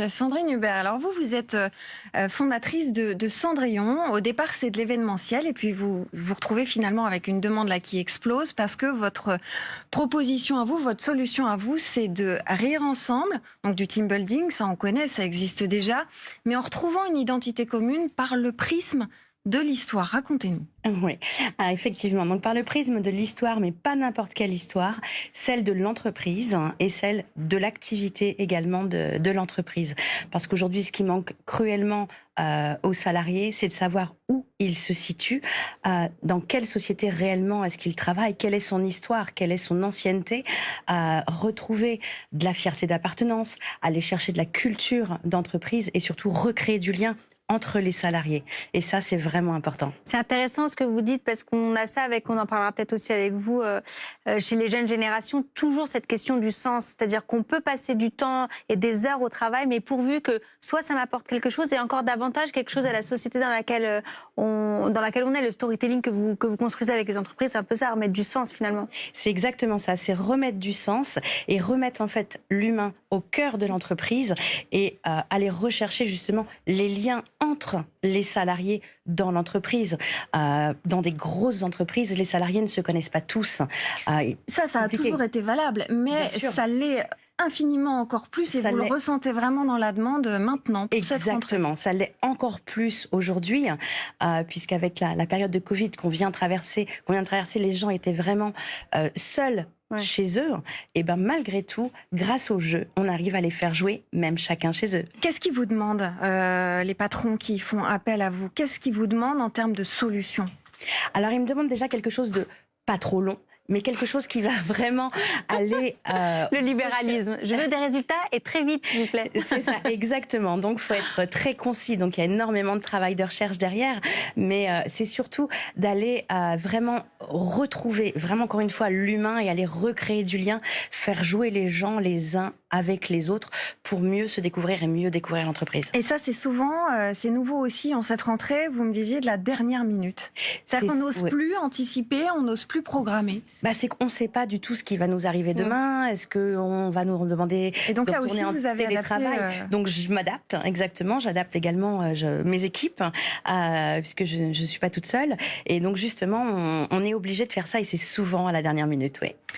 Sandrine Hubert, alors vous êtes fondatrice de Cendrillon. Au départ, c'est de l'événementiel et puis vous vous retrouvez finalement avec une demande là qui explose parce que votre proposition à vous, votre solution à vous, c'est de rire ensemble, donc du team building, ça on connaît, ça existe déjà, mais en retrouvant une identité commune par le prisme de l'histoire. Racontez-nous. Oui, effectivement. Donc par le prisme de l'histoire, mais pas n'importe quelle histoire, celle de l'entreprise et celle de l'activité également de l'entreprise. Parce qu'aujourd'hui, ce qui manque cruellement aux salariés, c'est de savoir où il se situe, dans quelle société réellement est-ce qu'il travaille, quelle est son histoire, quelle est son ancienneté, retrouver de la fierté d'appartenance, aller chercher de la culture d'entreprise et surtout recréer du lien entre les salariés. Et ça, c'est vraiment important. C'est intéressant ce que vous dites parce qu'on a ça on en parlera peut-être aussi avec vous, chez les jeunes générations, toujours cette question du sens. C'est-à-dire qu'on peut passer du temps et des heures au travail, mais pourvu que soit ça m'apporte quelque chose et encore davantage quelque chose à la société dans laquelle on est. Le storytelling que vous construisez avec les entreprises, c'est un peu ça, remettre du sens finalement. C'est exactement ça, c'est remettre du sens et remettre en fait l'humain au cœur de l'entreprise et aller rechercher justement les liens entre les salariés dans l'entreprise. Dans des grosses entreprises, les salariés ne se connaissent pas tous. Ça a toujours été valable, mais ça l'est infiniment encore plus et vous le ressentez vraiment dans la demande maintenant pour cette rentrée. Exactement, ça l'est encore plus aujourd'hui, puisqu'avec la période de Covid qu'on vient de traverser, les gens étaient vraiment seuls chez eux, et ben malgré tout, grâce au jeu, on arrive à les faire jouer, même chacun chez eux. Qu'est-ce qu'ils vous demandent, les patrons qui font appel à vous? Qu'est-ce qu'ils vous demandent en termes de solutions? Alors, ils me demandent déjà quelque chose de pas trop long, mais quelque chose qui va vraiment aller... le libéralisme. Je veux des résultats et très vite, s'il vous plaît. C'est ça, exactement. Donc, il faut être très concis. Donc, il y a énormément de travail de recherche derrière. Mais c'est surtout d'aller vraiment retrouver, vraiment encore une fois, l'humain et aller recréer du lien, faire jouer les gens les uns avec les autres pour mieux se découvrir et mieux découvrir l'entreprise. Et ça, c'est souvent, c'est nouveau aussi en cette rentrée, vous me disiez, de la dernière minute. C'est-à-dire qu'on n'ose plus anticiper, on n'ose plus programmer. C'est qu'on ne sait pas du tout ce qui va nous arriver demain. Est-ce qu'on va nous demander et donc là aussi, vous avez adapté... Donc je m'adapte, exactement. J'adapte également mes équipes, puisque je ne suis pas toute seule. Et donc justement, on est obligé de faire ça et c'est souvent à la dernière minute, oui.